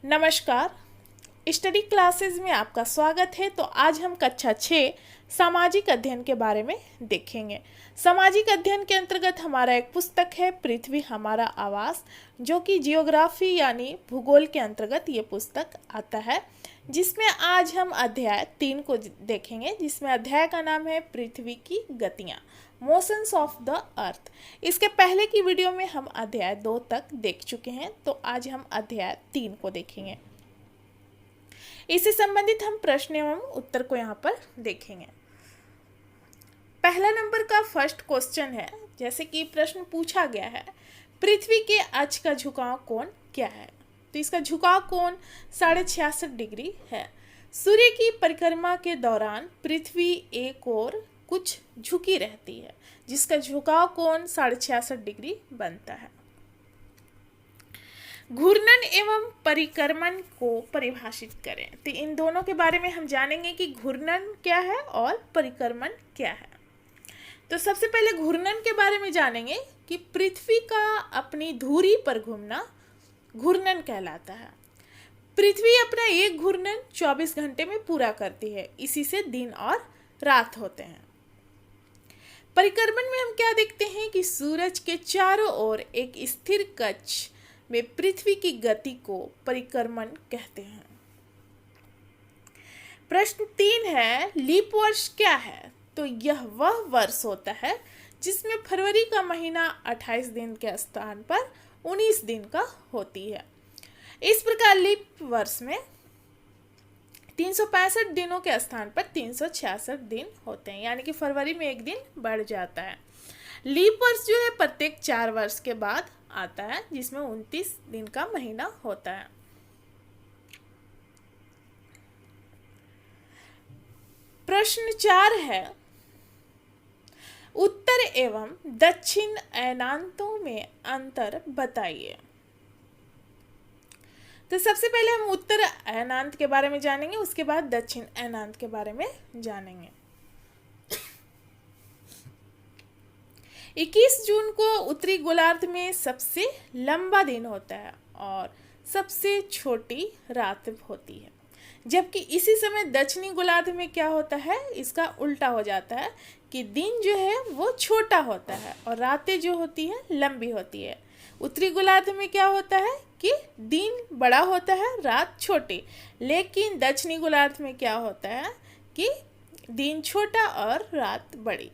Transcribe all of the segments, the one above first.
नमस्कार। Study classes में आपका स्वागत है। तो आज हम कक्षा 6 सामाजिक अध्ययन के बारे में देखेंगे। सामाजिक अध्ययन के अंतर्गत हमारा एक पुस्तक है पृथ्वी हमारा आवास, जो कि जियोग्राफी यानी भूगोल के अंतर्गत ये पुस्तक आता है, जिसमें आज हम अध्याय 3 को देखेंगे, जिसमें अध्याय का नाम है पृथ्वी की गतियाँ, मोशंस ऑफ द अर्थ। इसके पहले की वीडियो में हम अध्याय 2 तक देख चुके हैं, तो आज हम अध्याय 3 को देखेंगे। इससे संबंधित हम प्रश्न एवं उत्तर को यहाँ पर देखेंगे। पहला नंबर का फर्स्ट क्वेश्चन है, जैसे कि प्रश्न पूछा गया है, पृथ्वी के अक्ष का झुकाव कोण क्या है? तो इसका झुकाव कोण 66.5 डिग्री है। सूर्य की परिक्रमा के दौरान पृथ्वी एक ओर कुछ झुकी रहती है, जिसका झुकाव कोण 66.5 डिग्री बनता है। घूर्णन एवं परिक्रमण को परिभाषित करें। तो इन दोनों के बारे में हम जानेंगे कि घूर्णन क्या है और परिक्रमण क्या है। तो सबसे पहले घूर्णन के बारे में जानेंगे कि पृथ्वी का अपनी धुरी पर घूमना घूर्णन कहलाता है। पृथ्वी अपना एक घूर्णन 24 घंटे में पूरा करती है, इसी से दिन और रात होते हैं। परिक्रमण में हम क्या देखते हैं कि सूरज के चारों ओर एक स्थिर कक्ष में पृथ्वी की गति को परिक्रमण कहते हैं। प्रश्न 3 है, लीप वर्ष क्या है? तो यह वह वर्ष होता है जिसमें फरवरी का महीना 28 दिन के स्थान पर 19 दिन का होती है। इस प्रकार लीप वर्ष में 365 दिनों के स्थान पर 366 दिन होते हैं, यानी कि फरवरी में एक दिन बढ़ जाता है। लीप वर्ष जो है प्रत्येक 4 वर्ष के बाद आता है, जिसमें 29 दिन का महीना होता है। प्रश्न 4 है, उत्तर एवं दक्षिण अयनांतों में अंतर बताइए। तो सबसे पहले हम उत्तर अयनांत के बारे में जानेंगे, उसके बाद दक्षिण अयनांत के बारे में जानेंगे। 21 जून को उत्तरी गोलार्ध में सबसे लंबा दिन होता है और सबसे छोटी रात होती है, जबकि इसी समय दक्षिणी गोलार्ध में क्या होता है, इसका उल्टा हो जाता है कि दिन जो है वो छोटा होता है और रातें जो होती है लंबी होती है। उत्तरी गोलार्ध में क्या होता है कि दिन बड़ा होता है, रात छोटी, लेकिन दक्षिणी गोलार्ध में क्या होता है कि दिन छोटा और रात बड़ी।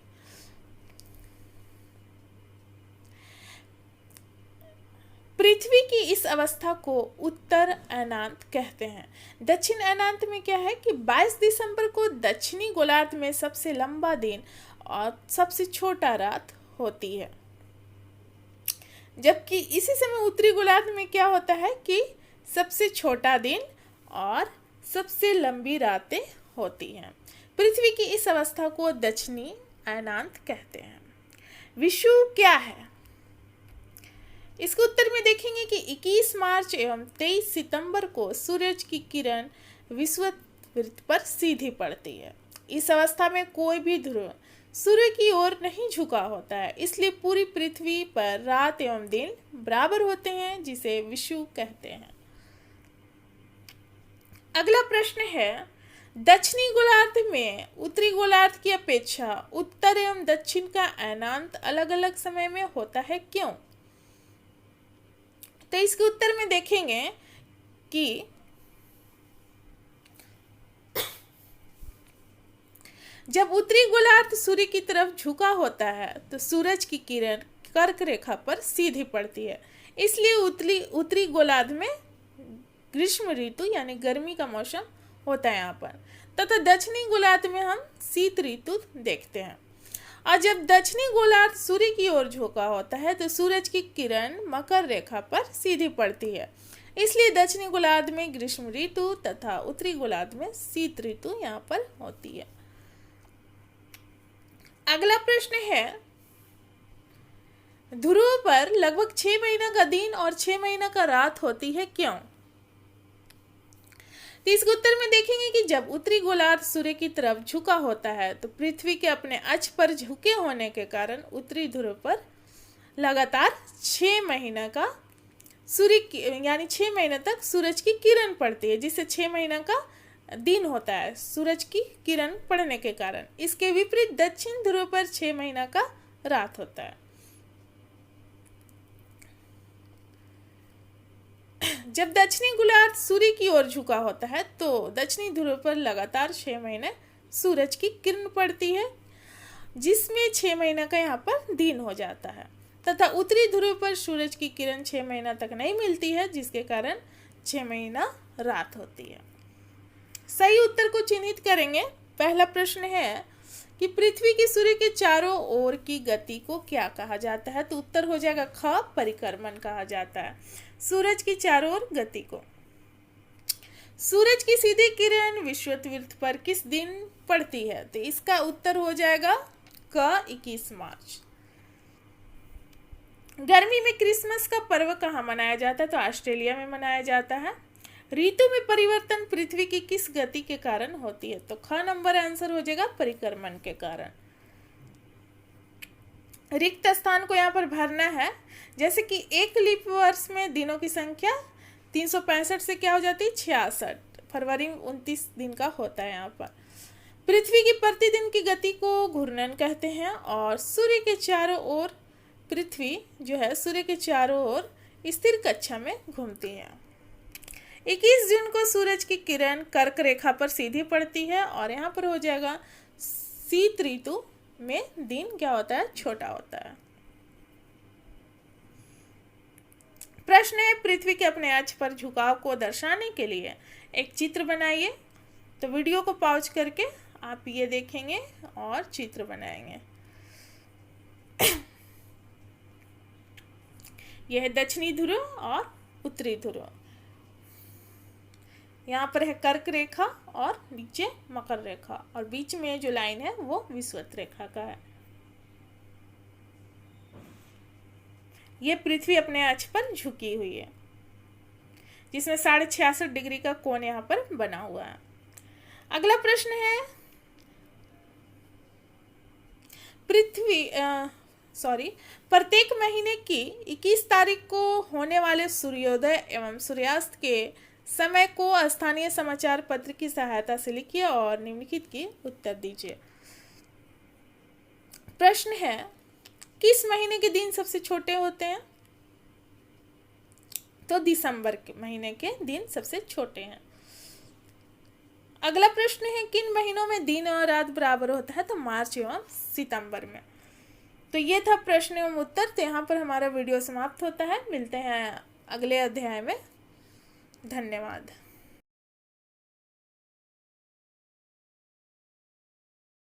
पृथ्वी की इस अवस्था को उत्तर अयनांत कहते हैं। दक्षिण अयनांत में क्या है कि 22 दिसंबर को दक्षिणी गोलार्ध में सबसे लंबा दिन और सबसे छोटा रात होती है, जबकि इसी समय उत्तरी गोलार्ध में क्या होता है कि सबसे छोटा दिन और सबसे लंबी रातें होती हैं। पृथ्वी की इस अवस्था को दक्षिणी अयनांत कहते हैं। विषुव क्या है? इसके उत्तर में देखेंगे कि 21 मार्च एवं 23 सितंबर को सूरज की किरण विषुववृत्त पर सीधी पड़ती है। इस अवस्था में कोई भी ध्रुव सूर्य की ओर नहीं झुका होता है, इसलिए पूरी पृथ्वी पर रात एवं दिन बराबर होते हैं, जिसे विषुव कहते हैं। अगला प्रश्न है, दक्षिणी गोलार्ध में उत्तरी गोलार्ध की अपेक्षा उत्तर एवं दक्षिण का अयनांत अलग अलग समय में होता है, क्यों? तो इसके उत्तर में देखेंगे कि जब उत्तरी गोलार्ध सूर्य की तरफ झुका होता है तो सूरज की किरण कर्क रेखा पर सीधी पड़ती है, इसलिए उत्तरी गोलार्ध में ग्रीष्म ऋतु यानी गर्मी का मौसम होता है यहाँ पर, तथा दक्षिणी गोलार्ध में हम शीत ऋतु देखते हैं। और जब दक्षिणी गोलार्ध सूर्य की ओर झुका होता है तो सूरज की किरण मकर रेखा पर सीधी पड़ती है, इसलिए दक्षिणी गोलार्ध में ग्रीष्म ऋतु तथा उत्तरी गोलार्ध में शीत ऋतु यहाँ पर होती है। अगला प्रश्न है, ध्रुव पर लगभग 6 महीना का दिन और 6 महीना का रात होती है, क्यों? तो इसके उत्तर में देखेंगे कि जब उत्तरी गोलार्ध सूर्य की तरफ झुका होता है तो पृथ्वी के अपने अक्ष पर झुके होने के कारण उत्तरी ध्रुव पर लगातार 6 महीने का यानी 6 महीने तक सूरज की किरण पड़ती है, जिससे 6 महीना का दिन होता है सूरज की किरण पड़ने के कारण। इसके विपरीत दक्षिण ध्रुव पर 6 महीना का रात होता है। जब दक्षिणी गोलार्ध सूर्य की ओर झुका होता है तो दक्षिणी ध्रुव पर लगातार 6 महीने सूरज की किरण पड़ती है, जिसमें 6 महीना का यहाँ पर दिन हो जाता है, तथा उत्तरी ध्रुव पर सूरज की किरण 6 महीना तक नहीं मिलती है, जिसके कारण 6 महीना रात होती है। सही उत्तर को चिन्हित करेंगे। पहला प्रश्न है कि पृथ्वी की सूर्य के चारों ओर की गति को क्या कहा जाता है, तो उत्तर हो जाएगा ख, परिक्रमण कहा जाता है सूरज की चारों ओर गति को। सूरज की सीधी किरण विषुववृत्त पर किस दिन पड़ती है, तो इसका उत्तर हो जाएगा क, 21 मार्च। गर्मी में क्रिसमस का पर्व कहाँ मनाया जाता है, तो ऑस्ट्रेलिया में मनाया जाता है। ऋतु में परिवर्तन पृथ्वी की किस गति के कारण होती है, तो ख नंबर आंसर हो जाएगा परिक्रमण के कारण। रिक्त स्थान को यहाँ पर भरना है, जैसे कि एक लीप वर्ष में दिनों की संख्या 365 से क्या हो जाती है 66, फरवरी 29 दिन का होता है। यहाँ पर पृथ्वी की प्रतिदिन की गति को घूर्णन कहते हैं, और सूर्य के चारों ओर पृथ्वी जो है सूर्य के चारों ओर स्थिर कक्षा में घूमती है। 21 जून को सूरज की किरण कर्क रेखा पर सीधी पड़ती है, और यहाँ पर हो जाएगा शीत ऋतु में दिन क्या होता है, छोटा होता है। प्रश्न है पृथ्वी के अपने अक्ष पर झुकाव को दर्शाने के लिए एक चित्र बनाइए। तो वीडियो को पॉज करके आप ये देखेंगे और चित्र बनाएंगे। यह है दक्षिणी ध्रुव और उत्तरी ध्रुव। यहाँ पर है कर्क रेखा और नीचे मकर रेखा, और बीच में जो लाइन है वो विषुवत रेखा का है। ये पृथ्वी अपने अक्ष पर झुकी हुई है, जिसमें 66.5 डिग्री का कोण यहाँ पर बना हुआ है। अगला प्रश्न है प्रत्येक महीने की 21 तारीख को होने वाले सूर्योदय एवं सूर्यास्त के समय को स्थानीय समाचार पत्र की सहायता से लिखिए और निम्नलिखित की उत्तर दीजिए। प्रश्न है किस महीने के दिन सबसे छोटे होते हैं, तो दिसंबर के महीने के दिन सबसे छोटे हैं। अगला प्रश्न है किन महीनों में दिन और रात बराबर होता है, तो मार्च एवं सितंबर में। तो ये था प्रश्न एवं उत्तर। तो यहाँ पर हमारा वीडियो समाप्त होता है। मिलते हैं अगले अध्याय में। धन्यवाद।